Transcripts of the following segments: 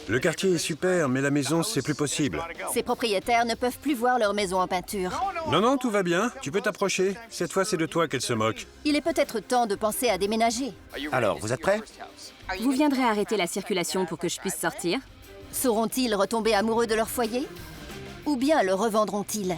Le quartier est super, mais la maison, c'est plus possible. Ces propriétaires ne peuvent plus voir leur maison en peinture. Non, tout va bien. Tu peux t'approcher. Cette fois, c'est de toi qu'elle se moque. Il est peut-être temps de penser à déménager. Alors, vous êtes prêts? Vous viendrez arrêter la circulation pour que je puisse sortir? Sauront-ils retomber amoureux de leur foyer? Ou bien le revendront-ils?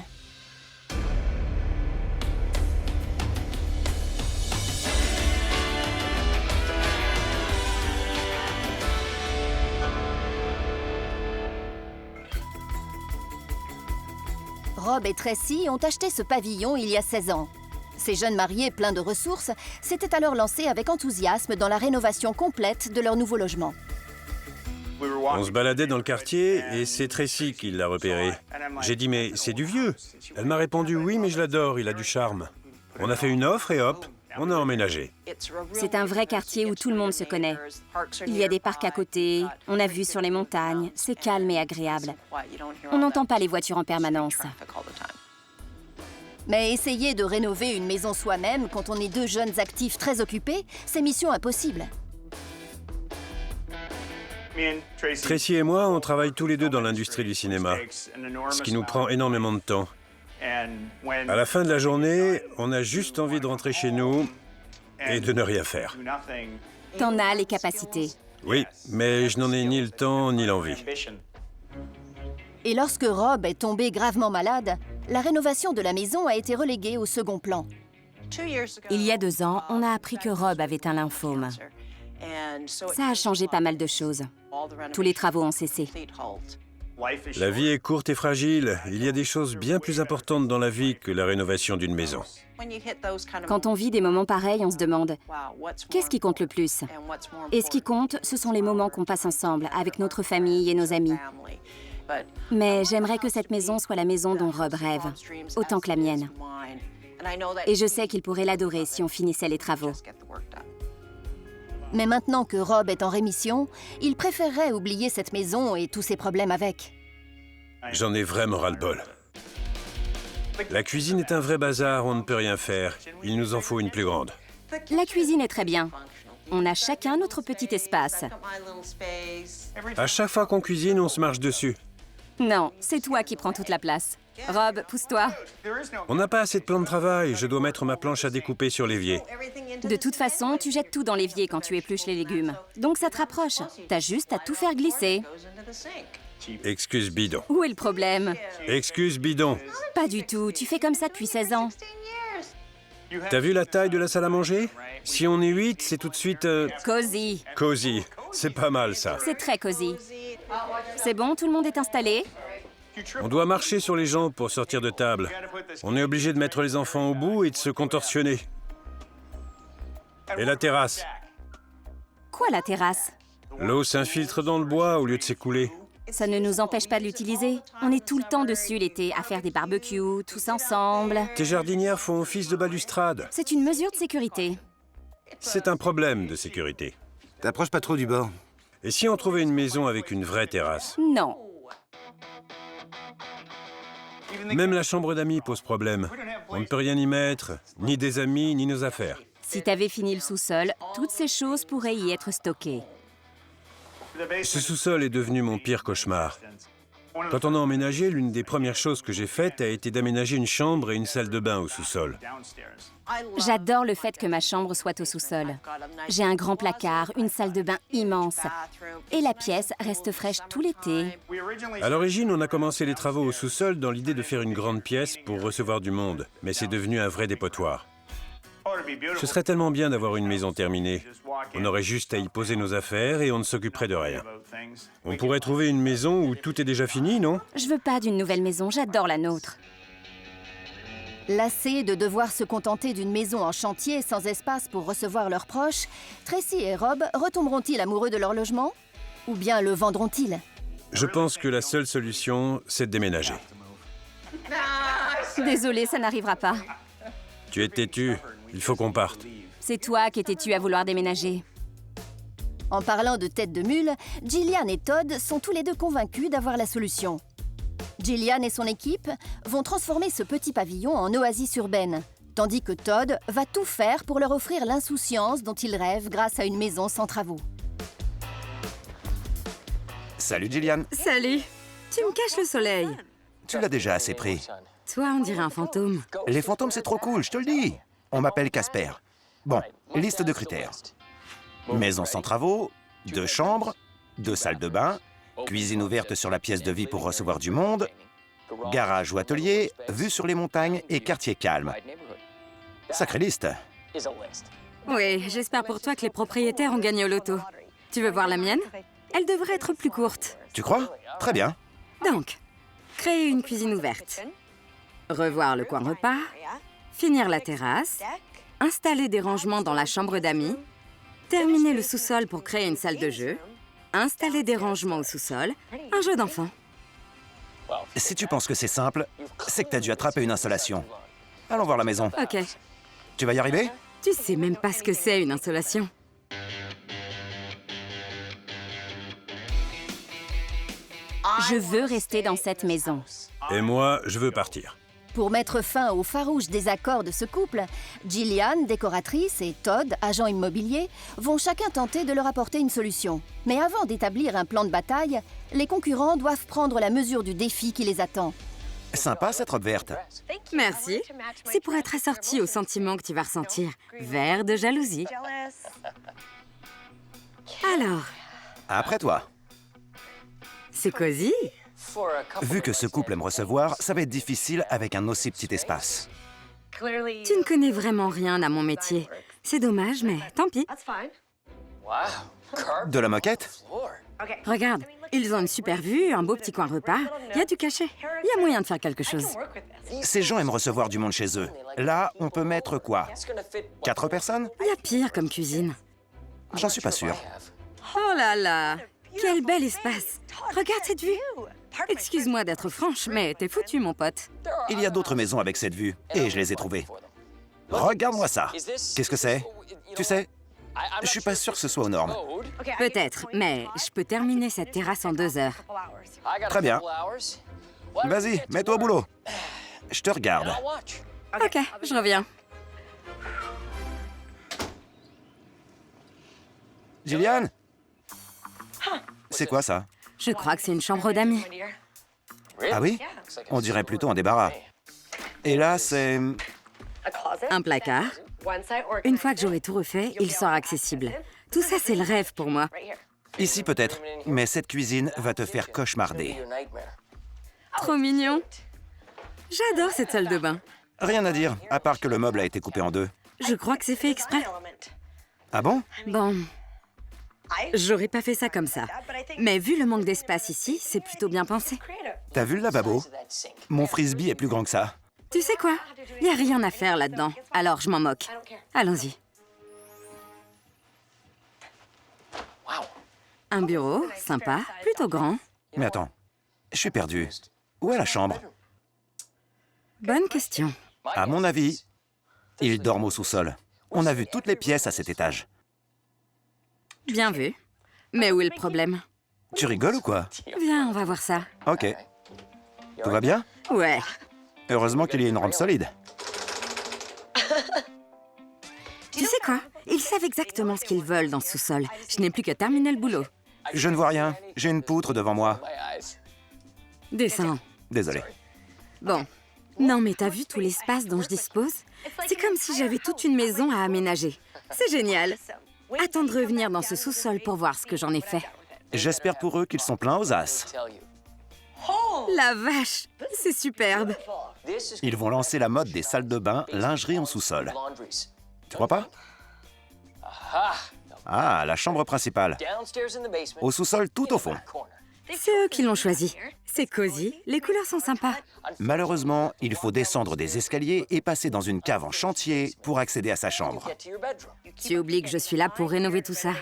Rob et Tracy ont acheté ce pavillon il y a 16 ans. Ces jeunes mariés pleins de ressources s'étaient alors lancés avec enthousiasme dans la rénovation complète de leur nouveau logement. On se baladait dans le quartier et c'est Tracy qui l'a repéré. J'ai dit, mais c'est du vieux. Elle m'a répondu, oui, mais je l'adore, il a du charme. On a fait une offre et hop, on a emménagé. C'est un vrai quartier où tout le monde se connaît. Il y a des parcs à côté, on a vue sur les montagnes, c'est calme et agréable. On n'entend pas les voitures en permanence. Mais essayer de rénover une maison soi-même quand on est deux jeunes actifs très occupés, c'est mission impossible. Tracy et moi, on travaille tous les deux dans l'industrie du cinéma, ce qui nous prend énormément de temps. À la fin de la journée, on a juste envie de rentrer chez nous et de ne rien faire. T'en as les capacités. Oui, mais je n'en ai ni le temps ni l'envie. Et lorsque Rob est tombé gravement malade, la rénovation de la maison a été reléguée au second plan. Il y a 2 ans, on a appris que Rob avait un lymphome. Ça a changé pas mal de choses. Tous les travaux ont cessé. La vie est courte et fragile. Il y a des choses bien plus importantes dans la vie que la rénovation d'une maison. Quand on vit des moments pareils, on se demande qu'est-ce qui compte le plus? Et ce qui compte, ce sont les moments qu'on passe ensemble, avec notre famille et nos amis. Mais j'aimerais que cette maison soit la maison dont Rob rêve, autant que la mienne. Et je sais qu'il pourrait l'adorer si on finissait les travaux. Mais maintenant que Rob est en rémission, il préférerait oublier cette maison et tous ses problèmes avec. J'en ai vraiment ras-le-bol. La cuisine est un vrai bazar, on ne peut rien faire. Il nous en faut une plus grande. La cuisine est très bien. On a chacun notre petit espace. À chaque fois qu'on cuisine, on se marche dessus. Non, c'est toi qui prends toute la place. Rob, pousse-toi. On n'a pas assez de plan de travail. Je dois mettre ma planche à découper sur l'évier. De toute façon, tu jettes tout dans l'évier quand tu épluches les légumes. Donc ça te rapproche. T'as juste à tout faire glisser. Excuse bidon. Où est le problème? Excuse bidon. Pas du tout. Tu fais comme ça depuis 16 ans. T'as vu la taille de la salle à manger? Si on est 8, c'est tout de suite... Cosy. Cosy. C'est pas mal, ça. C'est très cosy. C'est bon, tout le monde est installé? On doit marcher sur les jambes pour sortir de table. On est obligé de mettre les enfants au bout et de se contorsionner. Et la terrasse? Quoi, la terrasse? L'eau s'infiltre dans le bois au lieu de s'écouler. Ça ne nous empêche pas de l'utiliser. On est tout le temps dessus l'été, à faire des barbecues, tous ensemble. Tes jardinières font office de balustrade. C'est une mesure de sécurité. C'est un problème de sécurité. T'approches pas trop du bord. Et si on trouvait une maison avec une vraie terrasse? Non. Même la chambre d'amis pose problème. On ne peut rien y mettre, ni des amis, ni nos affaires. Si t'avais fini le sous-sol, toutes ces choses pourraient y être stockées. Ce sous-sol est devenu mon pire cauchemar. Quand on a emménagé, l'une des premières choses que j'ai faites a été d'aménager une chambre et une salle de bain au sous-sol. J'adore le fait que ma chambre soit au sous-sol. J'ai un grand placard, une salle de bain immense. Et la pièce reste fraîche tout l'été. À l'origine, on a commencé les travaux au sous-sol dans l'idée de faire une grande pièce pour recevoir du monde. Mais c'est devenu un vrai dépotoir. Ce serait tellement bien d'avoir une maison terminée. On aurait juste à y poser nos affaires et on ne s'occuperait de rien. On pourrait trouver une maison où tout est déjà fini, non? Je veux pas d'une nouvelle maison, j'adore la nôtre. Lassés de devoir se contenter d'une maison en chantier sans espace pour recevoir leurs proches, Tracy et Rob retomberont-ils amoureux de leur logement? Ou bien le vendront-ils? Je pense que la seule solution, c'est de déménager. Désolée, ça n'arrivera pas. Tu es têtu, il faut qu'on parte. C'est toi qui es têtu à vouloir déménager. En parlant de tête de mule, Gillian et Todd sont tous les deux convaincus d'avoir la solution. Gillian et son équipe vont transformer ce petit pavillon en oasis urbaine, tandis que Todd va tout faire pour leur offrir l'insouciance dont ils rêvent grâce à une maison sans travaux. Salut Gillian. Salut. Tu me caches le soleil. Tu l'as déjà assez pris. Toi, on dirait un fantôme. Les fantômes, c'est trop cool, je te le dis. On m'appelle Casper. Bon, liste de critères. Maison sans travaux, 2 chambres, 2 salles de bain, cuisine ouverte sur la pièce de vie pour recevoir du monde, garage ou atelier, vue sur les montagnes et quartier calme. Sacrée liste. Oui, j'espère pour toi que les propriétaires ont gagné au loto. Tu veux voir la mienne? Elle devrait être plus courte. Tu crois? Très bien. Donc, créer une cuisine ouverte, revoir le coin repas, finir la terrasse, installer des rangements dans la chambre d'amis, terminer le sous-sol pour créer une salle de jeu, installer des rangements au sous-sol, un jeu d'enfant. Si tu penses que c'est simple, c'est que t'as dû attraper une installation. Allons voir la maison. Ok. Tu vas y arriver? Tu sais même pas ce que c'est une installation. Je veux rester dans cette maison. Et moi, je veux partir. Pour mettre fin aux farouches désaccords de ce couple, Gillian, décoratrice, et Todd, agent immobilier, vont chacun tenter de leur apporter une solution. Mais avant d'établir un plan de bataille, les concurrents doivent prendre la mesure du défi qui les attend. Sympa cette robe verte. Merci. C'est pour être assorti au sentiment que tu vas ressentir. Vert de jalousie. Alors, Après toi. c'est cosy. Vu que ce couple aime recevoir, ça va être difficile avec un aussi petit espace. Tu ne connais vraiment rien à mon métier. C'est dommage, mais tant pis. De la moquette? Regarde, ils ont une super vue, un beau petit coin repas. Il y a du cachet. Il y a moyen de faire quelque chose. Ces gens aiment recevoir du monde chez eux. Là, on peut mettre quoi? 4 personnes? Il y a pire comme cuisine. J'en suis pas sûr. Oh là là! Quel bel espace! Regarde cette vue! Excuse-moi d'être franche, mais t'es foutu, mon pote. Il y a d'autres maisons avec cette vue, et je les ai trouvées. Regarde-moi ça. Qu'est-ce que c'est? Tu sais, je suis pas sûr que ce soit aux normes. Peut-être, mais je peux terminer cette terrasse en 2 heures. Très bien. Vas-y, mets-toi au boulot. Je te regarde. Ok, je reviens. Gillian? C'est quoi ça? Je crois que c'est une chambre d'amis. Ah oui? On dirait plutôt un débarras. Et là, c'est... Un placard. Une fois que j'aurai tout refait, il sera accessible. Tout ça, c'est le rêve pour moi. Ici peut-être, mais cette cuisine va te faire cauchemarder. Trop mignon. J'adore cette salle de bain. Rien à dire, à part que le meuble a été coupé en 2. Je crois que c'est fait exprès. Ah bon? Bon, j'aurais pas fait ça comme ça. Mais vu le manque d'espace ici, c'est plutôt bien pensé. T'as vu le lavabo? Mon frisbee est plus grand que ça. Tu sais quoi? Y a rien à faire là-dedans. Alors je m'en moque. Allons-y. Un bureau, sympa, plutôt grand. Mais attends, je suis perdu. Où est la chambre? Bonne question. À mon avis, ils dorment au sous-sol. On a vu toutes les pièces à cet étage. Bien vu. Mais où est le problème? Tu rigoles ou quoi? Viens, on va voir ça. Ok. Tout va bien? Ouais. Heureusement qu'il y a une rampe solide. Tu sais quoi? Ils savent exactement ce qu'ils veulent dans ce sous-sol. Je n'ai plus qu'à terminer le boulot. Je ne vois rien. J'ai une poutre devant moi. Descends. Désolé. Bon. Non, mais t'as vu tout l'espace dont je dispose? C'est comme si j'avais toute une maison à aménager. C'est génial. Attends de revenir dans ce sous-sol pour voir ce que j'en ai fait. J'espère pour eux qu'ils sont pleins aux as. La vache! C'est superbe. Ils vont lancer la mode des salles de bain, lingerie en sous-sol. Tu crois pas? Ah, la chambre principale. Au sous-sol, tout au fond. C'est eux qui l'ont choisi. C'est cosy, les couleurs sont sympas. Malheureusement, il faut descendre des escaliers et passer dans une cave en chantier pour accéder à sa chambre. Tu oublies que je suis là pour rénover tout ça.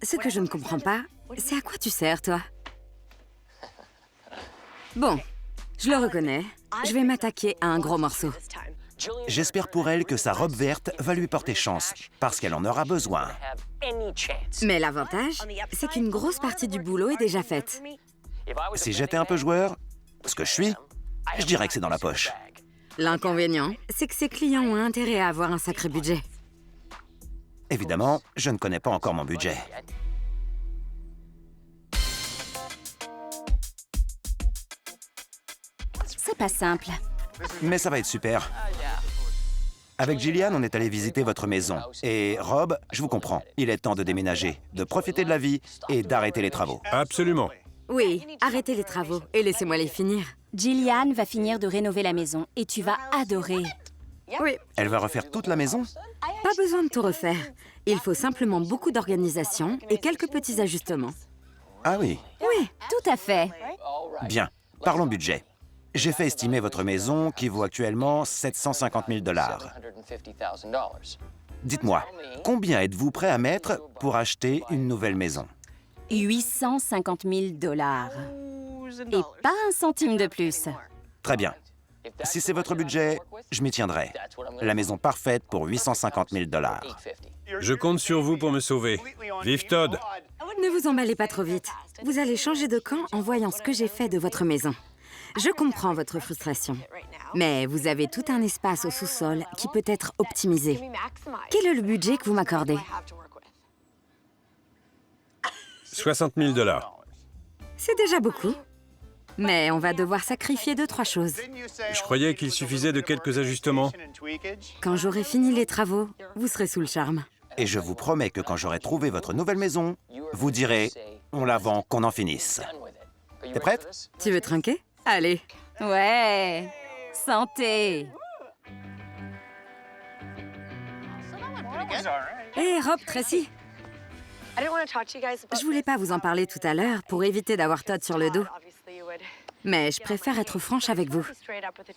Ce que je ne comprends pas, c'est à quoi tu sers, toi? Bon, je le reconnais. Je vais m'attaquer à un gros morceau. J'espère pour elle que sa robe verte va lui porter chance, parce qu'elle en aura besoin. Mais l'avantage, c'est qu'une grosse partie du boulot est déjà faite. Si j'étais un peu joueur, ce que je suis, je dirais que c'est dans la poche. L'inconvénient, c'est que ses clients ont intérêt à avoir un sacré budget. Évidemment, je ne connais pas encore mon budget. pas simple. Mais ça va être super. Avec Gillian, on est allé visiter votre maison. Et Rob, je vous comprends. Il est temps de déménager, de profiter de la vie et d'arrêter les travaux. Absolument. Oui, arrêtez les travaux et laissez-moi les finir. Gillian va finir de rénover la maison et tu vas adorer. Oui, Elle va refaire toute la maison? pas besoin de tout refaire. Il faut simplement beaucoup d'organisation et quelques petits ajustements. Ah oui. Oui, Tout à fait. Bien. Parlons budget. J'ai fait estimer votre maison qui vaut actuellement 750 000 $. Dites-moi, combien êtes-vous prêt à mettre pour acheter une nouvelle maison? 850 000 $. Et pas un centime de plus. Très bien. Si c'est votre budget, je m'y tiendrai. La maison parfaite pour 850 000 $. Je compte sur vous pour me sauver. Vive Todd! ne vous emballez pas trop vite. Vous allez changer de camp en voyant ce que j'ai fait de votre maison. Je comprends votre frustration, mais vous avez tout un espace au sous-sol qui peut être optimisé. Quel est le budget que vous m'accordez? 60 000 $. C'est déjà beaucoup. Mais on va devoir sacrifier 2-3 choses. Je croyais qu'il suffisait de quelques ajustements. Quand j'aurai fini les travaux, vous serez sous le charme. Et je vous promets que quand j'aurai trouvé votre nouvelle maison, vous direz « on la vend, qu'on en finisse ». T'es prête? Tu veux trinquer? Allez. Ouais. Santé. Hé, Rob, Tracy, je voulais pas vous en parler tout à l'heure pour éviter d'avoir Todd sur le dos. Mais je préfère être franche avec vous.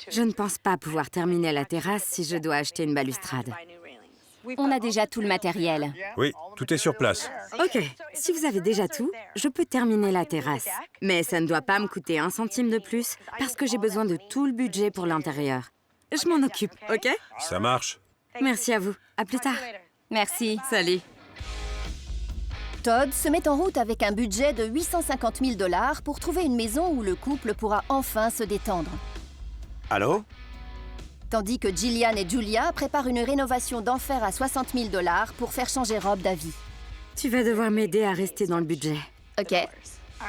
Je ne pense pas pouvoir terminer la terrasse si je dois acheter une balustrade. On a déjà tout le matériel. Oui, tout est sur place. OK, si vous avez déjà tout, je peux terminer la terrasse. Mais ça ne doit pas me coûter un centime de plus parce que j'ai besoin de tout le budget pour l'intérieur. Je m'en occupe, OK? Ça marche. Merci à vous. À plus tard. Merci. Salut. Todd se met en route avec un budget de 850 000 $ pour trouver une maison où le couple pourra enfin se détendre. Allô? Tandis que Gillian et Julia préparent une rénovation d'enfer à 60 000 $ pour faire changer Rob d'avis. Tu vas devoir m'aider à rester dans le budget. OK.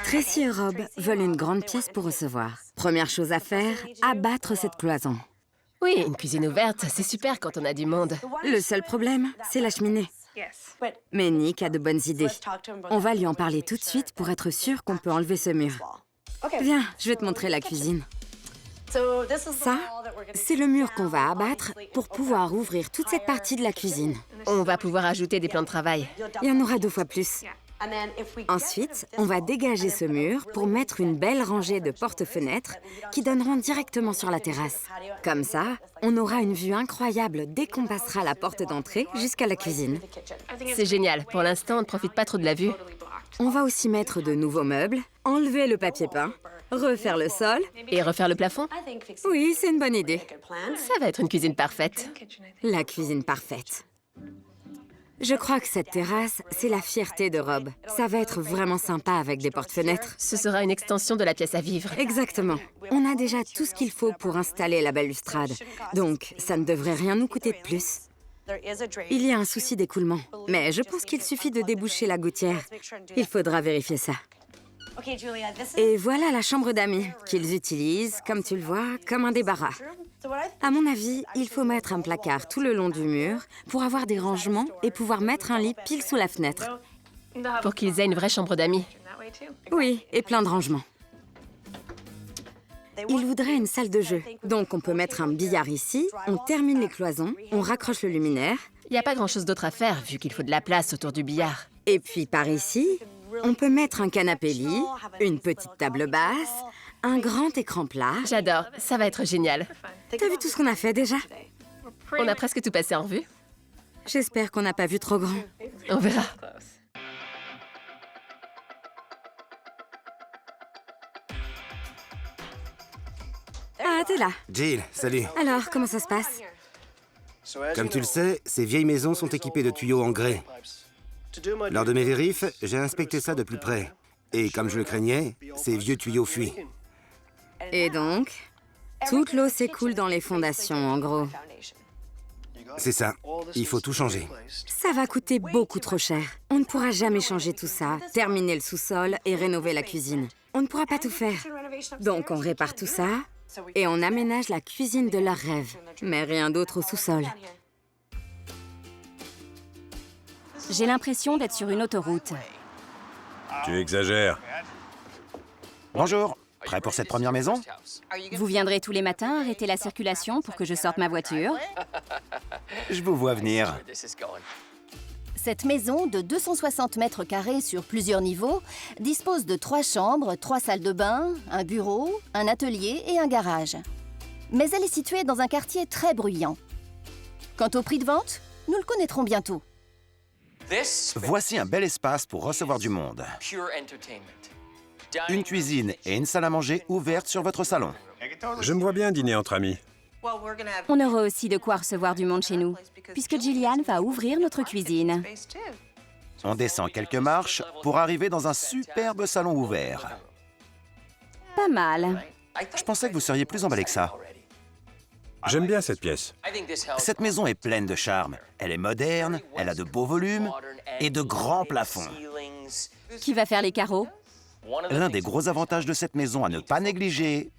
Tracy et Rob veulent une grande pièce pour recevoir. Première chose à faire, abattre cette cloison. Oui, une cuisine ouverte, c'est super quand on a du monde. Le seul problème, c'est la cheminée. Mais Nick a de bonnes idées. On va lui en parler tout de suite pour être sûr qu'on peut enlever ce mur. Viens, je vais te montrer la cuisine. Ça, c'est le mur qu'on va abattre pour pouvoir ouvrir toute cette partie de la cuisine. On va pouvoir ajouter des plans de travail. Il y en aura 2 fois plus. Ensuite, on va dégager ce mur pour mettre une belle rangée de porte-fenêtres qui donneront directement sur la terrasse. Comme ça, on aura une vue incroyable dès qu'on passera la porte d'entrée jusqu'à la cuisine. C'est génial. Pour l'instant, on ne profite pas trop de la vue. On va aussi mettre de nouveaux meubles, enlever le papier peint, refaire le sol. Et refaire le plafond? Oui, c'est une bonne idée. Ça va être une cuisine parfaite. La cuisine parfaite. Je crois que cette terrasse, c'est la fierté de Rob. Ça va être vraiment sympa avec des porte-fenêtres. Ce sera une extension de la pièce à vivre. Exactement. On a déjà tout ce qu'il faut pour installer la balustrade. Donc, ça ne devrait rien nous coûter de plus. Il y a un souci d'écoulement, mais je pense qu'il suffit de déboucher la gouttière. Il faudra vérifier ça. Et voilà la chambre d'amis, qu'ils utilisent, comme tu le vois, comme un débarras. À mon avis, il faut mettre un placard tout le long du mur pour avoir des rangements et pouvoir mettre un lit pile sous la fenêtre. Pour qu'ils aient une vraie chambre d'amis. Oui, et plein de rangements. Ils voudraient une salle de jeu. Donc on peut mettre un billard ici, on termine les cloisons, on raccroche le luminaire. Il n'y a pas grand-chose d'autre à faire, vu qu'il faut de la place autour du billard. Et puis par ici, on peut mettre un canapé-lit, une petite table basse, un grand écran plat. J'adore, ça va être génial. T'as vu tout ce qu'on a fait déjà? On a presque tout passé en revue. J'espère qu'on n'a pas vu trop grand. On verra. Ah, t'es là. Jill, salut. Alors, comment ça se passe? Comme tu le sais, ces vieilles maisons sont équipées de tuyaux en grès. Lors de mes vérifs, j'ai inspecté ça de plus près. Et comme je le craignais, ces vieux tuyaux fuient. Et donc, toute l'eau s'écoule dans les fondations, en gros. C'est ça. Il faut tout changer. Ça va coûter beaucoup trop cher. On ne pourra jamais changer tout ça, terminer le sous-sol et rénover la cuisine. On ne pourra pas tout faire. Donc on répare tout ça, Et on aménage la cuisine de leurs rêves. Mais rien d'autre au sous-sol. J'ai l'impression d'être sur une autoroute. Tu exagères. Bonjour, prêt pour cette première maison? Vous viendrez tous les matins arrêter la circulation pour que je sorte ma voiture? Je vous vois venir. Cette maison de 260 mètres carrés sur plusieurs niveaux dispose de 3 chambres, 3 salles de bain, un bureau, un atelier et un garage. Mais elle est située dans un quartier très bruyant. Quant au prix de vente, nous le connaîtrons bientôt. Voici un bel espace pour recevoir du monde. Une cuisine et une salle à manger ouvertes sur votre salon. Je me vois bien dîner entre amis. On aura aussi de quoi recevoir du monde chez nous, puisque Jillian va ouvrir notre cuisine. On descend quelques marches pour arriver dans un superbe salon ouvert. Pas mal. Je pensais que vous seriez plus emballé que ça. J'aime bien cette pièce. Cette maison est pleine de charme. Elle est moderne, elle a de beaux volumes et de grands plafonds. Qui va faire les carreaux? L'un des gros avantages de cette maison à ne pas négliger,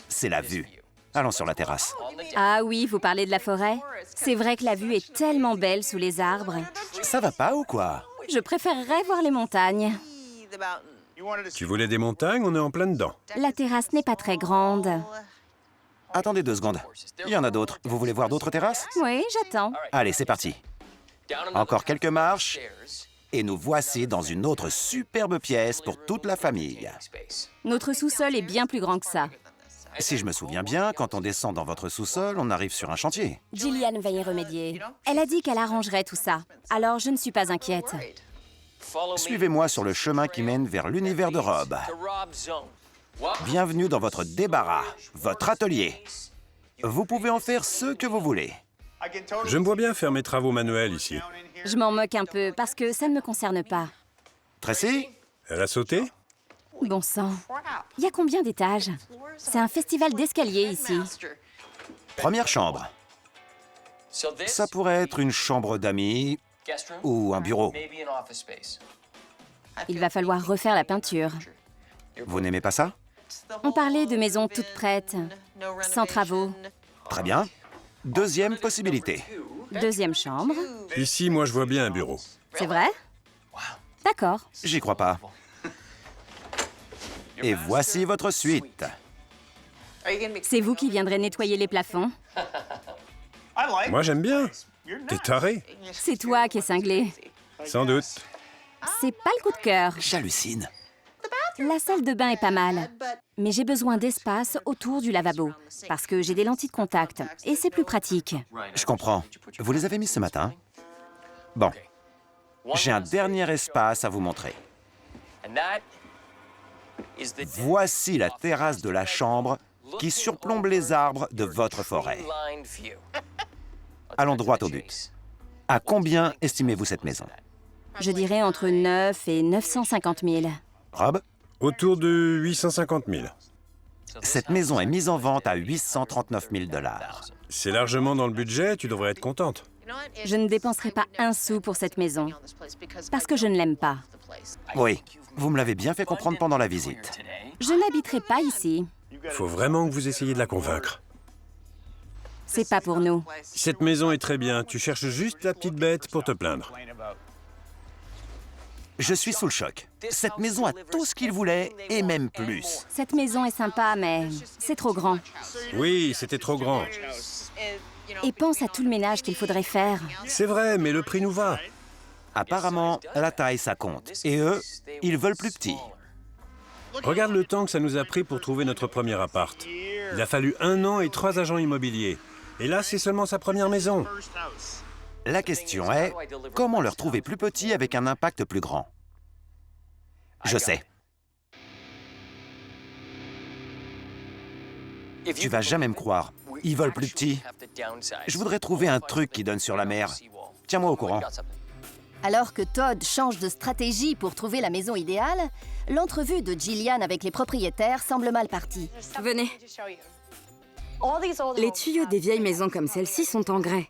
c'est la vue. Allons sur la terrasse. Ah oui, vous parlez de la forêt? C'est vrai que la vue est tellement belle sous les arbres. Ça va pas ou quoi? Je préférerais voir les montagnes. Tu voulais des montagnes, on est en plein dedans. La terrasse n'est pas très grande. Attendez 2 secondes. Il y en a d'autres. Vous voulez voir d'autres terrasses? Oui, j'attends. Allez, c'est parti. Encore quelques marches. Et nous voici dans une autre superbe pièce pour toute la famille. Notre sous-sol est bien plus grand que ça. Si je me souviens bien, quand on descend dans votre sous-sol, on arrive sur un chantier. Jillian va y remédier. Elle a dit qu'elle arrangerait tout ça. Alors je ne suis pas inquiète. Suivez-moi sur le chemin qui mène vers l'univers de Rob. Bienvenue dans votre débarras, votre atelier. Vous pouvez en faire ce que vous voulez. Je me vois bien faire mes travaux manuels ici. Je m'en moque un peu parce que ça ne me concerne pas. Tracy, Elle a sauté? Bon sang. Il y a combien d'étages? C'est un festival d'escaliers ici. première chambre. Ça pourrait être une chambre d'amis ou un bureau. Il va falloir refaire la peinture. Vous n'aimez pas ça? On parlait de maisons toutes prêtes, sans travaux. Très bien. Deuxième possibilité. Deuxième chambre. Ici, moi, je vois bien un bureau. C'est vrai? D'accord. J'y crois pas. Et voici votre suite. C'est vous qui viendrez nettoyer les plafonds? Moi, j'aime bien. T'es taré? C'est toi qui es cinglé. Sans doute. C'est pas le coup de cœur. J'hallucine. La salle de bain est pas mal, mais j'ai besoin d'espace autour du lavabo, parce que j'ai des lentilles de contact, et c'est plus pratique. Je comprends. Vous les avez mis ce matin? Bon. J'ai un dernier espace à vous montrer. Voici la terrasse de la chambre qui surplombe les arbres de votre forêt. Allons droit au but. À combien estimez-vous cette maison? Je dirais entre 9 et 950 000. Rob? Autour de 850 000. Cette maison est mise en vente à 839 000 $. C'est largement dans le budget, tu devrais être contente. Je ne dépenserai pas un sou pour cette maison, parce que je ne l'aime pas. Oui, vous me l'avez bien fait comprendre pendant la visite. Je n'habiterai pas ici. Faut vraiment que vous essayiez de la convaincre. C'est pas pour nous. Cette maison est très bien, tu cherches juste la petite bête pour te plaindre. Je suis sous le choc. Cette maison a tout ce qu'il voulait et même plus. Cette maison est sympa, mais c'est trop grand. Oui, c'était trop grand. Et pense à tout le ménage qu'il faudrait faire. C'est vrai, mais le prix nous va. Apparemment, la taille, ça compte. Et eux, ils veulent plus petit. Regarde le temps que ça nous a pris pour trouver notre premier appart. Il a fallu 1 an et 3 agents immobiliers. Et là, c'est seulement sa première maison. La question est, comment leur trouver plus petit avec un impact plus grand? Je sais. Tu vas jamais me croire. Ils veulent plus petit. Je voudrais trouver un truc qui donne sur la mer. Tiens-moi au courant. Alors que Todd change de stratégie pour trouver la maison idéale, l'entrevue de Jillian avec les propriétaires semble mal partie. Venez. Les tuyaux des vieilles maisons comme celle-ci sont en grès.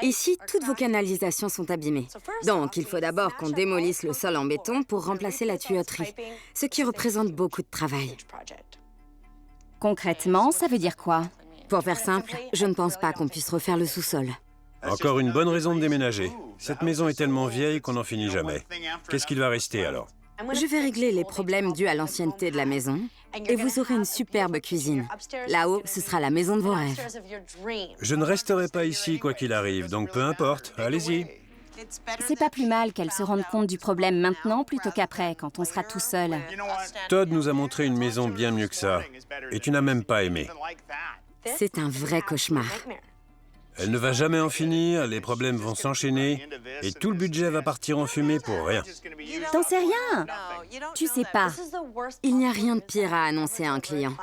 Ici, toutes vos canalisations sont abîmées. Donc, il faut d'abord qu'on démolisse le sol en béton pour remplacer la tuyauterie, ce qui représente beaucoup de travail. Concrètement, ça veut dire quoi? Pour faire simple, je ne pense pas qu'on puisse refaire le sous-sol. Encore une bonne raison de déménager. Cette maison est tellement vieille qu'on n'en finit jamais. Qu'est-ce qu'il va rester alors? Je vais régler les problèmes dus à l'ancienneté de la maison et vous aurez une superbe cuisine. Là-haut, ce sera la maison de vos rêves. Je ne resterai pas ici quoi qu'il arrive, donc peu importe, allez-y. C'est pas plus mal qu'elle se rende compte du problème maintenant plutôt qu'après, quand on sera tout seul. Todd nous a montré une maison bien mieux que ça. Et tu n'as même pas aimé. C'est un vrai cauchemar. Elle ne va jamais en finir, les problèmes vont s'enchaîner, et tout le budget va partir en fumée pour rien. T'en sais rien. Tu sais pas. Il n'y a rien de pire à annoncer à un client.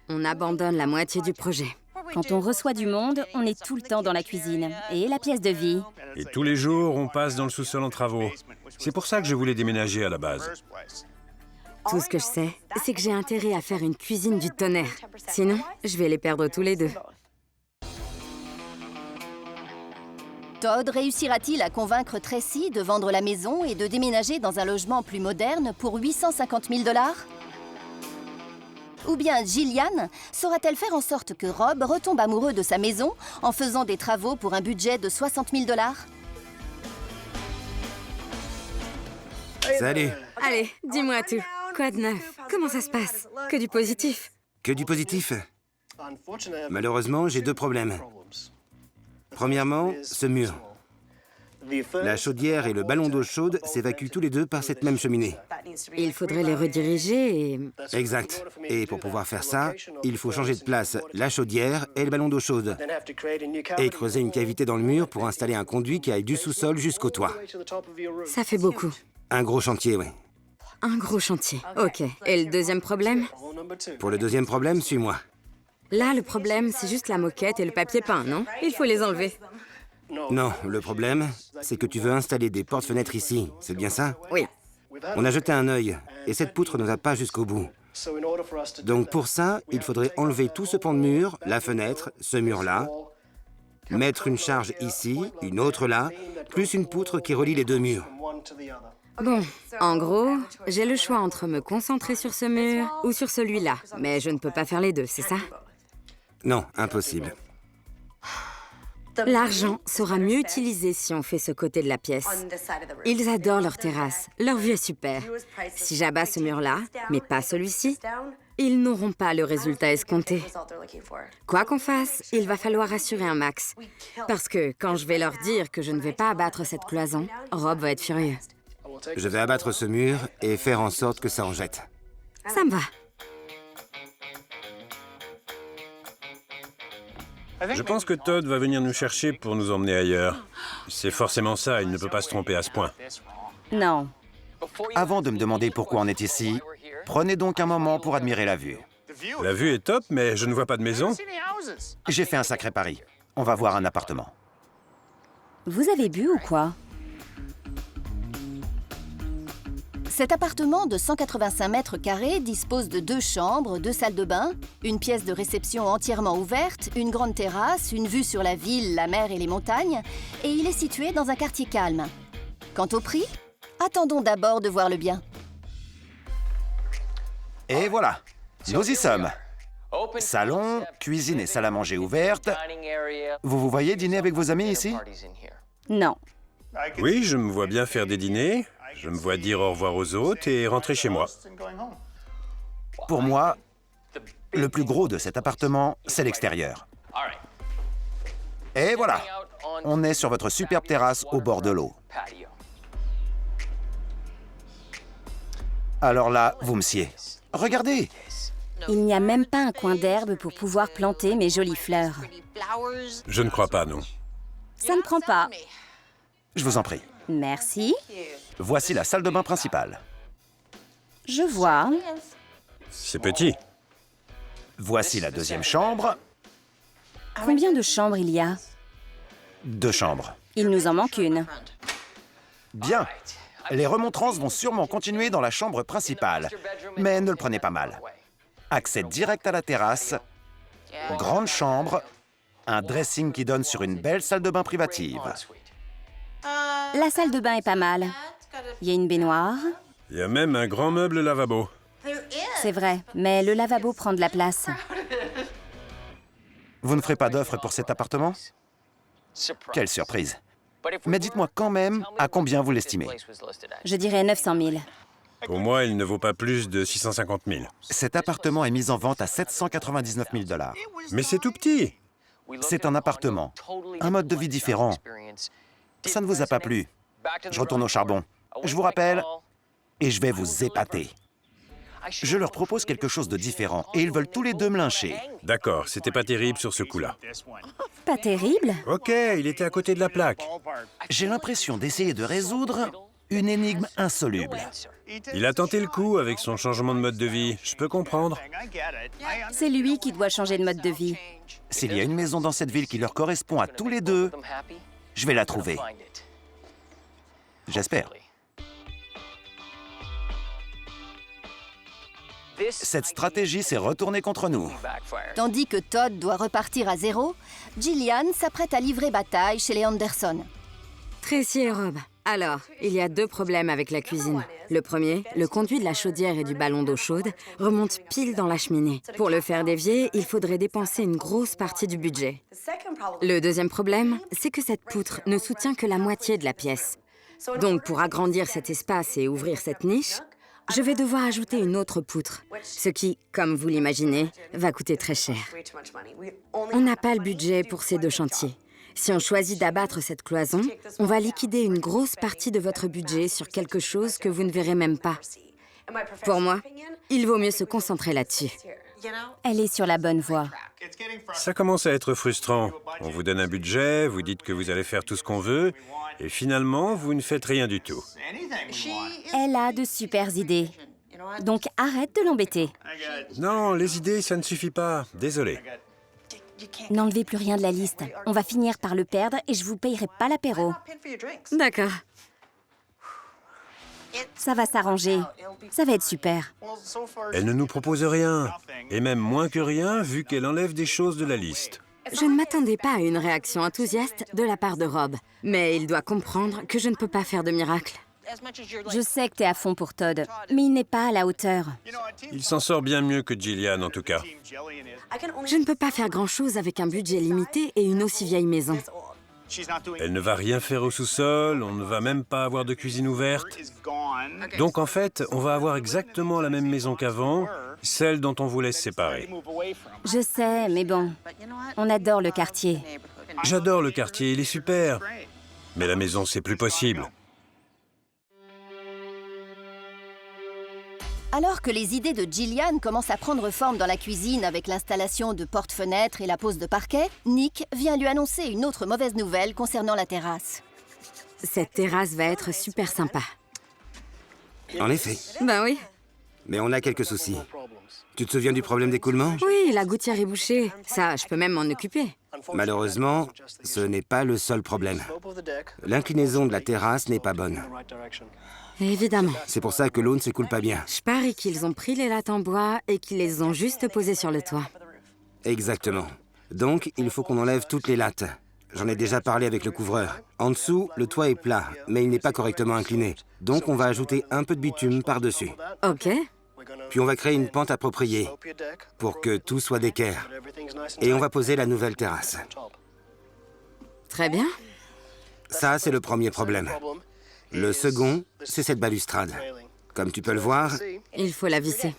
On abandonne la moitié du projet. Quand on reçoit du monde, on est tout le temps dans la cuisine. Et la pièce de vie. Et tous les jours, on passe dans le sous-sol en travaux. C'est pour ça que je voulais déménager à la base. Tout ce que je sais, c'est que j'ai intérêt à faire une cuisine du tonnerre. Sinon, je vais les perdre tous les deux. Todd réussira-t-il à convaincre Tracy de vendre la maison et de déménager dans un logement plus moderne pour 850 000 $? Ou bien Gillian saura-t-elle faire en sorte que Rob retombe amoureux de sa maison en faisant des travaux pour un budget de 60 000 $? Salut. Allez, dis-moi tout. Quoi de neuf? Comment ça se passe? Que du positif? Que du positif? Malheureusement, j'ai deux problèmes. Premièrement, ce mur. La chaudière et le ballon d'eau chaude s'évacuent tous les deux par cette même cheminée. Il faudrait les rediriger et... Exact. Et pour pouvoir faire ça, il faut changer de place la chaudière et le ballon d'eau chaude. Et creuser une cavité dans le mur pour installer un conduit qui aille du sous-sol jusqu'au toit. Ça fait beaucoup. Un gros chantier, oui. Un gros chantier. Ok. Et le deuxième problème? Pour le deuxième problème, suis-moi. Là, le problème, c'est juste la moquette et le papier peint, non? Il faut les enlever. Non, le problème, c'est que tu veux installer des portes-fenêtres ici. C'est bien ça? Oui. On a jeté un œil, et cette poutre ne va pas jusqu'au bout. Donc pour ça, il faudrait enlever tout ce pan de mur, la fenêtre, ce mur-là, mettre une charge ici, une autre là, plus une poutre qui relie les deux murs. Bon, en gros, j'ai le choix entre me concentrer sur ce mur ou sur celui-là. Mais je ne peux pas faire les deux, c'est ça? Non, impossible. L'argent sera mieux utilisé si on fait ce côté de la pièce. Ils adorent leur terrasse. Leur vue est super. Si j'abats ce mur-là, mais pas celui-ci, ils n'auront pas le résultat escompté. Quoi qu'on fasse, il va falloir assurer un max. Parce que quand je vais leur dire que je ne vais pas abattre cette cloison, Rob va être furieux. Je vais abattre ce mur et faire en sorte que ça en jette. Ça me va. Je pense que Todd va venir nous chercher pour nous emmener ailleurs. C'est forcément ça, il ne peut pas se tromper à ce point. Non. Avant de me demander pourquoi on est ici, prenez donc un moment pour admirer la vue. La vue est top, mais je ne vois pas de maison. J'ai fait un sacré pari. On va voir un appartement. Vous avez bu ou quoi? Cet appartement de 185 mètres carrés dispose de 2 chambres, 2 salles de bain, une pièce de réception entièrement ouverte, une grande terrasse, une vue sur la ville, la mer et les montagnes, et il est situé dans un quartier calme. Quant au prix, attendons d'abord de voir le bien. Et voilà, nous y sommes. Salon, cuisine et salle à manger ouverte. Vous voyez dîner avec vos amis ici? Non. Oui, je me vois bien faire des dîners, je me vois dire au revoir aux hôtes et rentrer chez moi. Pour moi, le plus gros de cet appartement, c'est l'extérieur. Et voilà, on est sur votre superbe terrasse au bord de l'eau. Alors là, vous me sciez. Regardez! Il n'y a même pas un coin d'herbe pour pouvoir planter mes jolies fleurs. Je ne crois pas, non. Ça ne prend pas. Je vous en prie. Merci. Voici la salle de bain principale. Je vois. C'est petit. Voici la deuxième chambre. Combien de chambres il y a? 2 chambres. Il nous en manque une. Bien. Les remontrances vont sûrement continuer dans la chambre principale. Mais ne le prenez pas mal. Accès direct à la terrasse. Grande chambre. Un dressing qui donne sur une belle salle de bain privative. La salle de bain est pas mal. Il y a une baignoire. Il y a même un grand meuble lavabo. C'est vrai, mais le lavabo prend de la place. Vous ne ferez pas d'offre pour cet appartement? Quelle surprise. Mais dites-moi quand même à combien vous l'estimez. Je dirais 900 000. Pour moi, il ne vaut pas plus de 650 000. Cet appartement est mis en vente à 799 000 $. Mais c'est tout petit. C'est un appartement, un mode de vie différent. Ça ne vous a pas plu? Je retourne au charbon. Je vous rappelle, et je vais vous épater. Je leur propose quelque chose de différent, et ils veulent tous les deux me lyncher. D'accord, c'était pas terrible sur ce coup-là. Pas terrible? Ok, il était à côté de la plaque. J'ai l'impression d'essayer de résoudre une énigme insoluble. Il a tenté le coup avec son changement de mode de vie. Je peux comprendre. C'est lui qui doit changer de mode de vie. S'il y a une maison dans cette ville qui leur correspond à tous les deux, je vais la trouver. J'espère. Cette stratégie s'est retournée contre nous. Tandis que Todd doit repartir à zéro, Gillian s'apprête à livrer bataille chez les Anderson. Tracy et Rob. Alors, il y a 2 problèmes avec la cuisine. Le premier, le conduit de la chaudière et du ballon d'eau chaude remonte pile dans la cheminée. Pour le faire dévier, il faudrait dépenser une grosse partie du budget. Le deuxième problème, c'est que cette poutre ne soutient que la moitié de la pièce. Donc, pour agrandir cet espace et ouvrir cette niche, je vais devoir ajouter une autre poutre, ce qui, comme vous l'imaginez, va coûter très cher. On n'a pas le budget pour ces 2 chantiers. Si on choisit d'abattre cette cloison, on va liquider une grosse partie de votre budget sur quelque chose que vous ne verrez même pas. Pour moi, il vaut mieux se concentrer là-dessus. Elle est sur la bonne voie. Ça commence à être frustrant. On vous donne un budget, vous dites que vous allez faire tout ce qu'on veut, et finalement, vous ne faites rien du tout. Elle a de super idées. Donc arrête de l'embêter. Non, les idées, ça ne suffit pas. Désolé. N'enlevez plus rien de la liste. On va finir par le perdre et je vous payerai pas l'apéro. D'accord. Ça va s'arranger. Ça va être super. Elle ne nous propose rien, et même moins que rien, vu qu'elle enlève des choses de la liste. Je ne m'attendais pas à une réaction enthousiaste de la part de Rob. Mais il doit comprendre que je ne peux pas faire de miracle. Je sais que t'es à fond pour Todd, mais il n'est pas à la hauteur. Il s'en sort bien mieux que Gillian, en tout cas. Je ne peux pas faire grand-chose avec un budget limité et une aussi vieille maison. Elle ne va rien faire au sous-sol, on ne va même pas avoir de cuisine ouverte. Donc en fait, on va avoir exactement la même maison qu'avant, celle dont on vous laisse séparer. Je sais, mais bon, on adore le quartier. J'adore le quartier, il est super. Mais la maison, c'est plus possible. Alors que les idées de Gillian commencent à prendre forme dans la cuisine avec l'installation de porte-fenêtres et la pose de parquet, Nick vient lui annoncer une autre mauvaise nouvelle concernant la terrasse. Cette terrasse va être super sympa. En effet. Ben oui. Mais on a quelques soucis. Tu te souviens du problème d'écoulement? Oui, la gouttière est bouchée. Ça, je peux même m'en occuper. Malheureusement, ce n'est pas le seul problème. L'inclinaison de la terrasse n'est pas bonne. Évidemment. C'est pour ça que l'eau ne s'écoule pas bien. Je parie qu'ils ont pris les lattes en bois et qu'ils les ont juste posées sur le toit. Exactement. Donc, il faut qu'on enlève toutes les lattes. J'en ai déjà parlé avec le couvreur. En dessous, le toit est plat, mais il n'est pas correctement incliné. Donc, on va ajouter un peu de bitume par-dessus. OK. Puis on va créer une pente appropriée pour que tout soit d'équerre. Et on va poser la nouvelle terrasse. Très bien. Ça, c'est le premier problème. Le second, c'est cette balustrade. Comme tu peux le voir... Il faut la visser.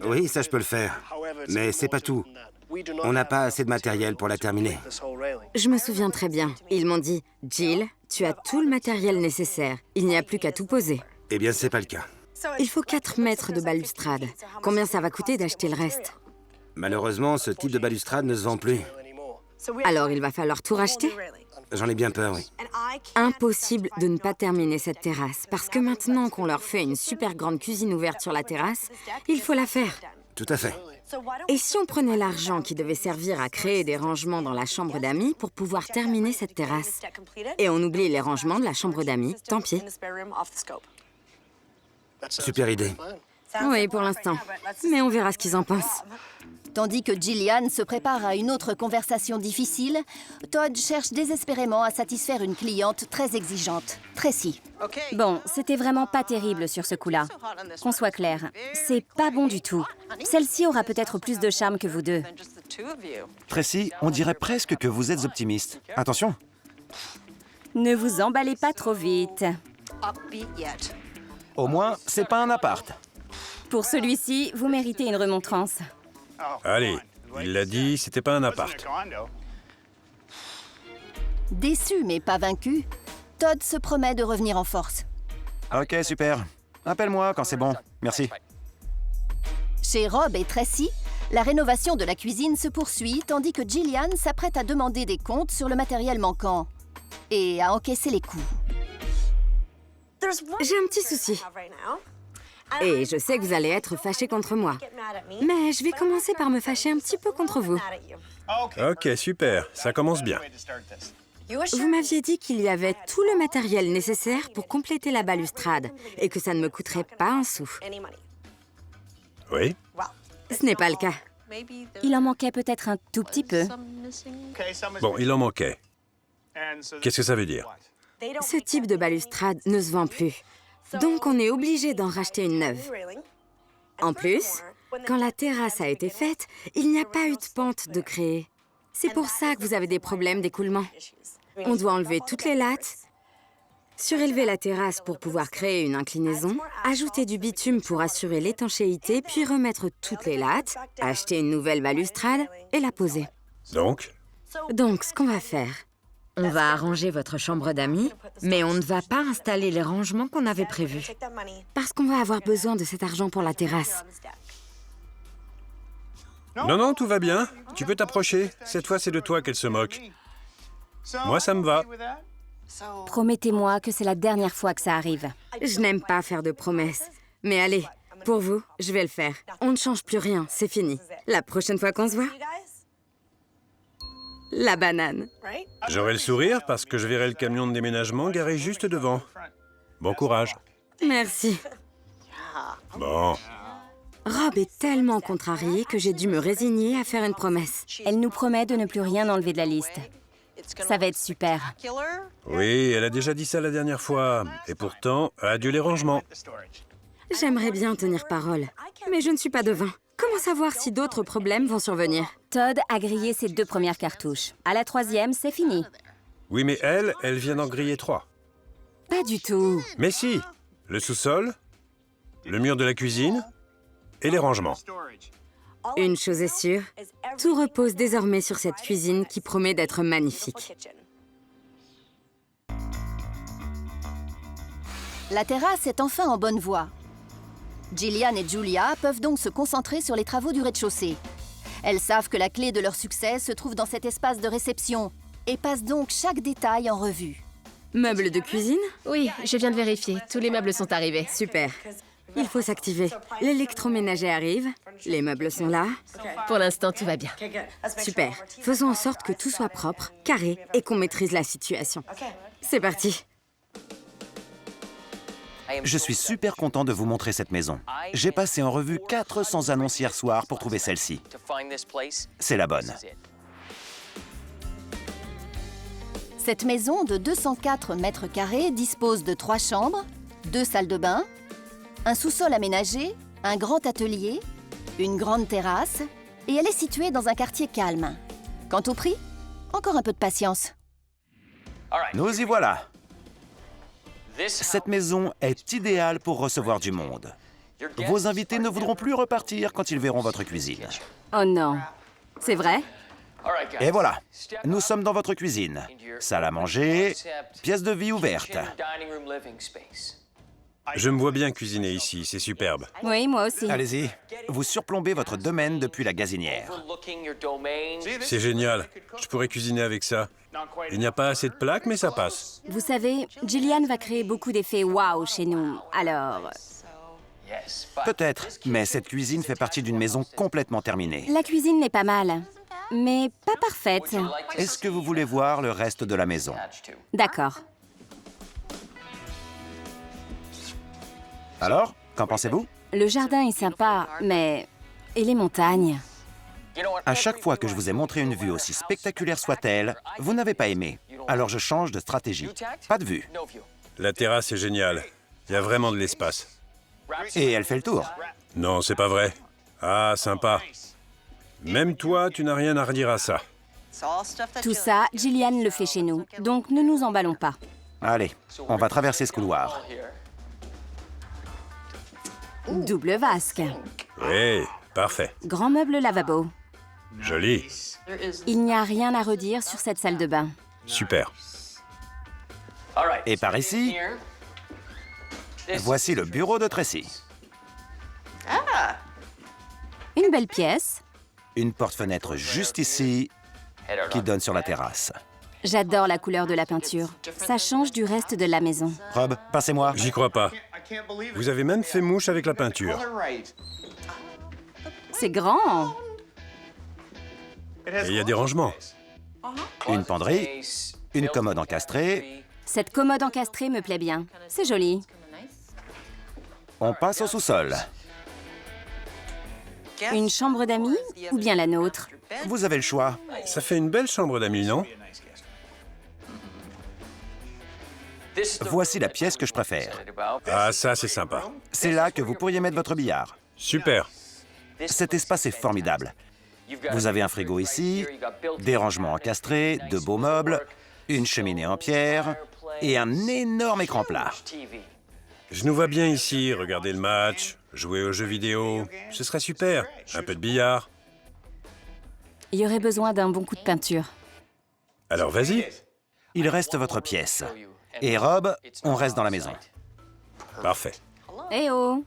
Oui, ça, je peux le faire. Mais c'est pas tout. On n'a pas assez de matériel pour la terminer. Je me souviens très bien. Ils m'ont dit, « Jill, tu as tout le matériel nécessaire. Il n'y a plus qu'à tout poser. » Eh bien, c'est pas le cas. Il faut 4 mètres de balustrade. Combien ça va coûter d'acheter le reste? Malheureusement, ce type de balustrade ne se vend plus. Alors, il va falloir tout racheter? J'en ai bien peur, oui. Impossible de ne pas terminer cette terrasse, parce que maintenant qu'on leur fait une super grande cuisine ouverte sur la terrasse, il faut la faire. Tout à fait. Et si on prenait l'argent qui devait servir à créer des rangements dans la chambre d'amis pour pouvoir terminer cette terrasse? Et on oublie les rangements de la chambre d'amis, tant pis. Super idée. Oui, pour l'instant. Mais on verra ce qu'ils en pensent. Tandis que Jillian se prépare à une autre conversation difficile, Todd cherche désespérément à satisfaire une cliente très exigeante, Tracy. Bon, c'était vraiment pas terrible sur ce coup-là. Qu'on soit clair, c'est pas bon du tout. Celle-ci aura peut-être plus de charme que vous deux. Tracy, on dirait presque que vous êtes optimiste. Attention. Ne vous emballez pas trop vite. Au moins, c'est pas un appart. Pour celui-ci, vous méritez une remontrance. Allez, il l'a dit, c'était pas un appart. Déçu mais pas vaincu, Todd se promet de revenir en force. Ok, super. Appelle-moi quand c'est bon. Merci. Chez Rob et Tracy, la rénovation de la cuisine se poursuit tandis que Jillian s'apprête à demander des comptes sur le matériel manquant et à encaisser les coûts. J'ai un petit souci. Et je sais que vous allez être fâchés contre moi. Mais je vais commencer par me fâcher un petit peu contre vous. Ok, super, ça commence bien. Vous m'aviez dit qu'il y avait tout le matériel nécessaire pour compléter la balustrade et que ça ne me coûterait pas un sou. Oui? Ce n'est pas le cas. Il en manquait peut-être un tout petit peu. Bon, il en manquait. Qu'est-ce que ça veut dire? Ce type de balustrade ne se vend plus. Donc on est obligé d'en racheter une neuve. En plus, quand la terrasse a été faite, il n'y a pas eu de pente de créer. C'est pour ça que vous avez des problèmes d'écoulement. On doit enlever toutes les lattes, surélever la terrasse pour pouvoir créer une inclinaison, ajouter du bitume pour assurer l'étanchéité, puis remettre toutes les lattes, acheter une nouvelle balustrade et la poser. Donc? Donc, ce qu'on va faire, on va arranger votre chambre d'amis, mais on ne va pas installer les rangements qu'on avait prévus. Parce qu'on va avoir besoin de cet argent pour la terrasse. Non, non, tout va bien. Tu peux t'approcher. Cette fois, c'est de toi qu'elle se moque. Moi, ça me va. Promettez-moi que c'est la dernière fois que ça arrive. Je n'aime pas faire de promesses. Mais allez, pour vous, je vais le faire. On ne change plus rien, c'est fini. La prochaine fois qu'on se voit, la banane. J'aurai le sourire parce que je verrai le camion de déménagement garé juste devant. Bon courage. Merci. Bon. Rob est tellement contrarié que j'ai dû me résigner à faire une promesse. Elle nous promet de ne plus rien enlever de la liste. Ça va être super. Oui, elle a déjà dit ça la dernière fois. Et pourtant, adieu les rangements. J'aimerais bien tenir parole, mais je ne suis pas devin. Comment savoir si d'autres problèmes vont survenir? Todd a grillé ses 2 premières cartouches. À la 3e, c'est fini. Oui, mais elle vient d'en griller 3. Pas du tout. Mais si, le sous-sol, le mur de la cuisine et les rangements. Une chose est sûre, tout repose désormais sur cette cuisine qui promet d'être magnifique. La terrasse est enfin en bonne voie. Jillian et Julia peuvent donc se concentrer sur les travaux du rez-de-chaussée. Elles savent que la clé de leur succès se trouve dans cet espace de réception et passent donc chaque détail en revue. Meubles de cuisine? Oui, je viens de vérifier. Tous les meubles sont arrivés. Super. Il faut s'activer. L'électroménager arrive, les meubles sont là. Pour l'instant, tout va bien. Super. Faisons en sorte que tout soit propre, carré et qu'on maîtrise la situation. C'est parti. Je suis super content de vous montrer cette maison. J'ai passé en revue 400 annonces hier soir pour trouver celle-ci. C'est la bonne. Cette maison de 204 mètres carrés dispose de 3 chambres, 2 salles de bain, un sous-sol aménagé, un grand atelier, une grande terrasse, et elle est située dans un quartier calme. Quant au prix, encore un peu de patience. Nous y voilà. Cette maison est idéale pour recevoir du monde. Vos invités ne voudront plus repartir quand ils verront votre cuisine. Oh non. C'est vrai? Et voilà, nous sommes dans votre cuisine. Salle à manger, pièce de vie ouverte. Je me vois bien cuisiner ici, c'est superbe. Oui, moi aussi. Allez-y, vous surplombez votre domaine depuis la gazinière. C'est génial. Je pourrais cuisiner avec ça. Il n'y a pas assez de plaques, mais ça passe. Vous savez, Jillian va créer beaucoup d'effets waouh chez nous. Alors, Peut-être, mais cette cuisine fait partie d'une maison complètement terminée. la cuisine n'est pas mal, mais pas parfaite. Est-ce que vous voulez voir le reste de la maison? D'accord. Alors, qu'en pensez-vous? Le jardin est sympa, mais... Et les montagnes? À chaque fois que je vous ai montré une vue aussi spectaculaire soit-elle, vous n'avez pas aimé. Alors je change de stratégie. Pas de vue. La terrasse est géniale. Il y a vraiment de l'espace. Et elle fait le tour. Non, c'est pas vrai. Ah, sympa. Même toi, tu n'as rien à redire à ça. Tout ça, Jillian le fait chez nous, donc ne nous emballons pas. Allez, on va traverser ce couloir. Double vasque. Oui, parfait. Grand meuble lavabo. Joli. Il n'y a rien à redire sur cette salle de bain. Super. Et par ici, voici le bureau de Tracy. Une belle pièce. Une porte-fenêtre juste ici qui donne sur la terrasse. J'adore la couleur de la peinture. Ça change du reste de la maison. Rob, passez-moi. J'y crois pas. Vous avez même fait mouche avec la peinture. C'est grand. Et il y a des rangements. Une penderie, une commode encastrée. Cette commode encastrée me plaît bien. C'est joli. On passe au sous-sol. Une chambre d'amis ou bien la nôtre? Vous avez le choix. Ça fait une belle chambre d'amis, non? Voici la pièce que je préfère. Ah, ça, c'est sympa. C'est là que vous pourriez mettre votre billard. Super. Cet espace est formidable. Vous avez un frigo ici, des rangements encastrés, de beaux meubles, une cheminée en pierre et un énorme écran plat. Je nous vois bien ici, regarder le match, jouer aux jeux vidéo. Ce serait super. Un peu de billard. Il y aurait besoin d'un bon coup de peinture. Alors vas-y. Il reste votre pièce. Et Rob, on reste dans la maison. Parfait. Eh oh!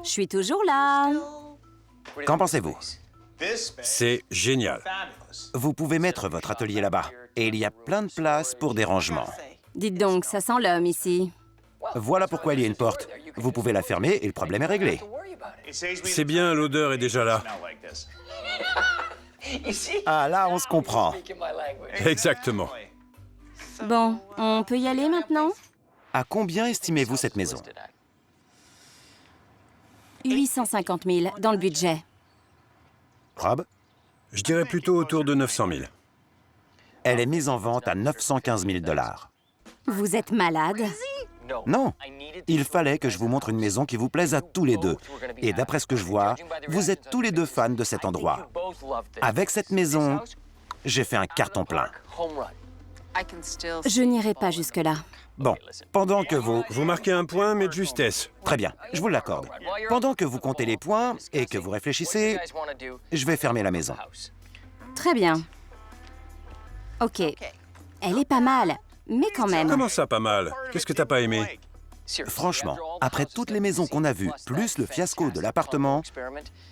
Je suis toujours là. Qu'en pensez-vous? C'est génial. Vous pouvez mettre votre atelier là-bas. Et il y a plein de place pour des rangements. Dites donc, ça sent l'homme ici. Voilà pourquoi il y a une porte. Vous pouvez la fermer et le problème est réglé. C'est bien, l'odeur est déjà là. Ah là, on se comprend. Exactement. Bon, on peut y aller maintenant? À combien estimez-vous cette maison? 850 000 dans le budget. Rob? Je dirais plutôt autour de 900 000. Elle est mise en vente à 915 000 $. Vous êtes malade? Non, il fallait que je vous montre une maison qui vous plaise à tous les deux. Et d'après ce que je vois, vous êtes tous les deux fans de cet endroit. Avec cette maison, j'ai fait un carton plein. Je n'irai pas jusque-là. Bon, pendant que vous... Vous marquez un point, mais de justesse. Très bien, je vous l'accorde. Pendant que vous comptez les points et que vous réfléchissez, je vais fermer la maison. Très bien. Ok. Elle est pas mal, mais quand même. Comment ça, pas mal? Qu'est-ce que t'as pas aimé? Franchement, après toutes les maisons qu'on a vues, plus le fiasco de l'appartement,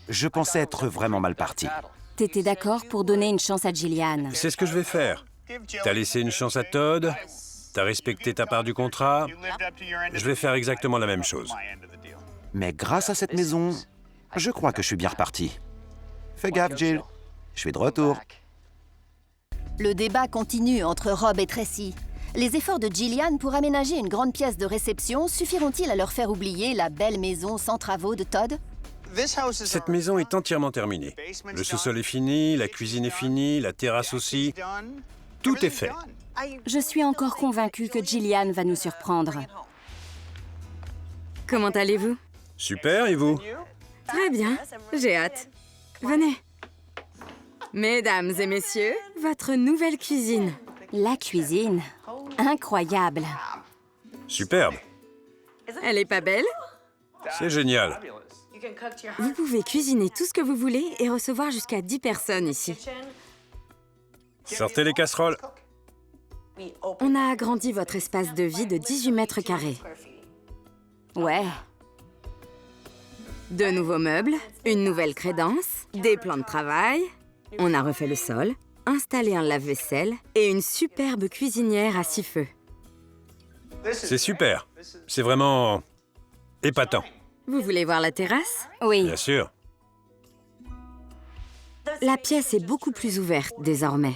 je pensais être vraiment mal parti. T'étais d'accord pour donner une chance à Jillian. C'est ce que je vais faire. T'as laissé une chance à Todd, t'as respecté ta part du contrat. Je vais faire exactement la même chose. Mais grâce à cette maison, je crois que je suis bien reparti. Fais gaffe, Jill. Je suis de retour. Le débat continue entre Rob et Tracy. Les efforts de Jillian pour aménager une grande pièce de réception suffiront-ils à leur faire oublier la belle maison sans travaux de Todd? Cette maison est entièrement terminée. Le sous-sol est fini, la cuisine est finie, la terrasse aussi. Tout est fait. Je suis encore convaincue que Jillian va nous surprendre. Comment allez-vous? Super, et vous? Très bien, j'ai hâte. Venez. Mesdames et messieurs, votre nouvelle cuisine. La cuisine. Incroyable. Superbe. Elle est pas belle? C'est génial. Vous pouvez cuisiner tout ce que vous voulez et recevoir jusqu'à 10 personnes ici. Sortez les casseroles. On a agrandi votre espace de vie de 18 mètres carrés. Ouais. De nouveaux meubles, une nouvelle crédence, des plans de travail. On a refait le sol, installé un lave-vaisselle et une superbe cuisinière à 6 feux. C'est super. C'est vraiment épatant. Vous voulez voir la terrasse? Oui. Bien sûr. La pièce est beaucoup plus ouverte désormais.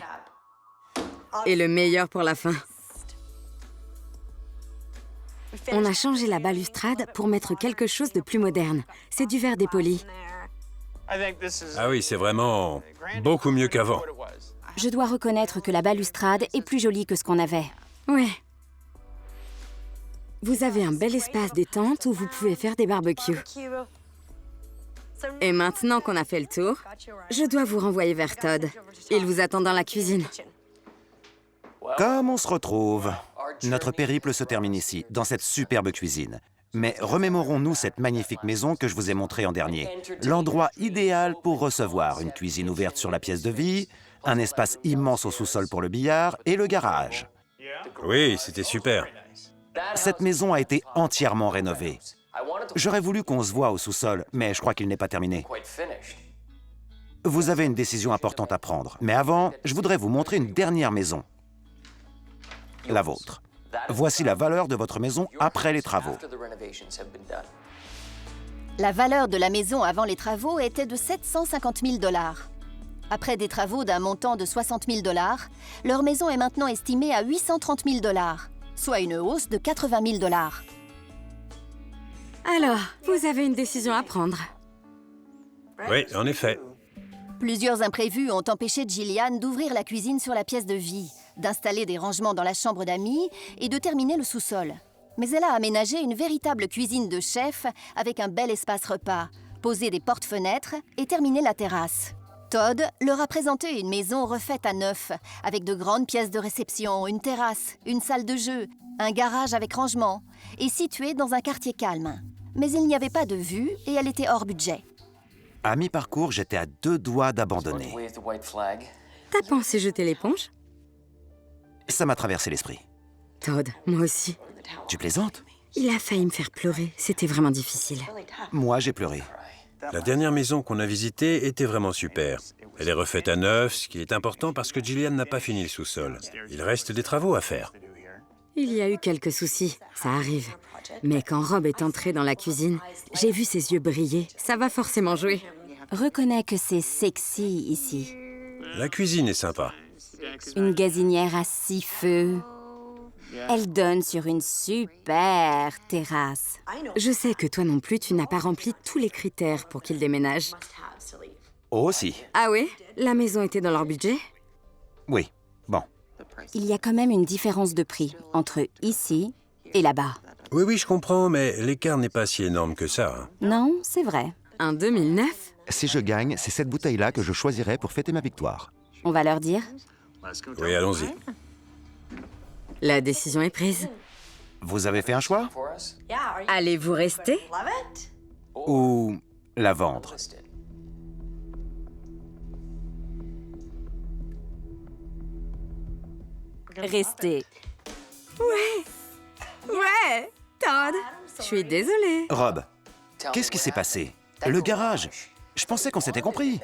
Et le meilleur pour la fin. On a changé la balustrade pour mettre quelque chose de plus moderne. C'est du verre dépoli. Ah oui, c'est vraiment beaucoup mieux qu'avant. Je dois reconnaître que la balustrade est plus jolie que ce qu'on avait. Ouais. Vous avez un bel espace détente où vous pouvez faire des barbecues. Et maintenant qu'on a fait le tour, je dois vous renvoyer vers Todd. Il vous attend dans la cuisine. Comme on se retrouve. Notre périple se termine ici, dans cette superbe cuisine. Mais remémorons-nous cette magnifique maison que je vous ai montrée en dernier. L'endroit idéal pour recevoir une cuisine ouverte sur la pièce de vie, un espace immense au sous-sol pour le billard et le garage. Oui, c'était super. Cette maison a été entièrement rénovée. J'aurais voulu qu'on se voie au sous-sol, mais je crois qu'il n'est pas terminé. Vous avez une décision importante à prendre. Mais avant, je voudrais vous montrer une dernière maison. La vôtre. Voici la valeur de votre maison après les travaux. La valeur de la maison avant les travaux était de 750 000 $. Après des travaux d'un montant de 60 000 $, leur maison est maintenant estimée à 830 000 $, soit une hausse de 80 000 $. Alors, vous avez une décision à prendre. Oui, en effet. Plusieurs imprévus ont empêché Gillian d'ouvrir la cuisine sur la pièce de vie, d'installer des rangements dans la chambre d'amis et de terminer le sous-sol. Mais elle a aménagé une véritable cuisine de chef avec un bel espace repas, posé des portes-fenêtres et terminé la terrasse. Todd leur a présenté une maison refaite à neuf, avec de grandes pièces de réception, une terrasse, une salle de jeu, un garage avec rangement, et située dans un quartier calme. Mais il n'y avait pas de vue et elle était hors budget. À mi-parcours, j'étais à 2 doigts d'abandonner. T'as pensé jeter l'éponge? Ça m'a traversé l'esprit. Todd, moi aussi. Tu plaisantes? Il a failli me faire pleurer. C'était vraiment difficile. Moi, j'ai pleuré. La dernière maison qu'on a visitée était vraiment super. Elle est refaite à neuf, ce qui est important parce que Gillian n'a pas fini le sous-sol. Il reste des travaux à faire. Il y a eu quelques soucis, ça arrive. Mais quand Rob est entré dans la cuisine, j'ai vu ses yeux briller. Ça va forcément jouer. Reconnais que c'est sexy ici. La cuisine est sympa. Une gazinière à 6 feux. Elle donne sur une super terrasse. Je sais que toi non plus, tu n'as pas rempli tous les critères pour qu'il déménage. Oh, si. Ah oui? La maison était dans leur budget? Oui. Bon. Il y a quand même une différence de prix entre ici et là-bas. Oui, je comprends, mais l'écart n'est pas si énorme que ça. Hein. Non, c'est vrai. Un 2009? Si je gagne, c'est cette bouteille-là que je choisirai pour fêter ma victoire. On va leur dire? Oui, allons-y. La décision est prise. Vous avez fait un choix? Allez-vous rester? Ou la vendre? Restez. Ouais, Todd. Je suis désolée. Rob, qu'est-ce qui s'est passé? Le garage. Je pensais qu'on s'était compris.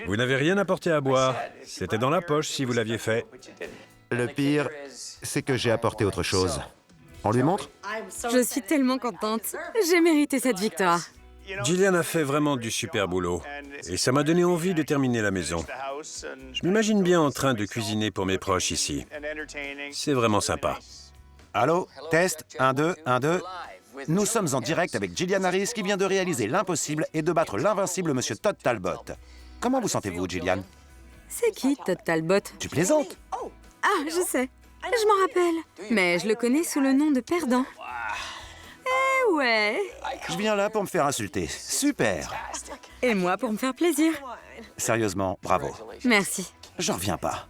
Vous n'avez rien apporté à boire. C'était dans la poche si vous l'aviez fait. Le pire, c'est que j'ai apporté autre chose. On lui montre? Je suis tellement contente. J'ai mérité cette victoire. Gillian a fait vraiment du super boulot. Et ça m'a donné envie de terminer la maison. Je m'imagine bien en train de cuisiner pour mes proches ici. C'est vraiment sympa. Allô? Test, 1, 2, 1, 2. Nous sommes en direct avec Gillian Harris qui vient de réaliser l'impossible et de battre l'invincible Monsieur Todd Talbot. Comment vous sentez-vous, Gillian? C'est qui, Todd Talbot? Tu plaisantes? Ah, je sais. Je m'en rappelle. Mais je le connais sous le nom de perdant. Eh ouais. Je viens là pour me faire insulter. Super! Et moi pour me faire plaisir. Sérieusement, bravo. Merci. J'en reviens pas.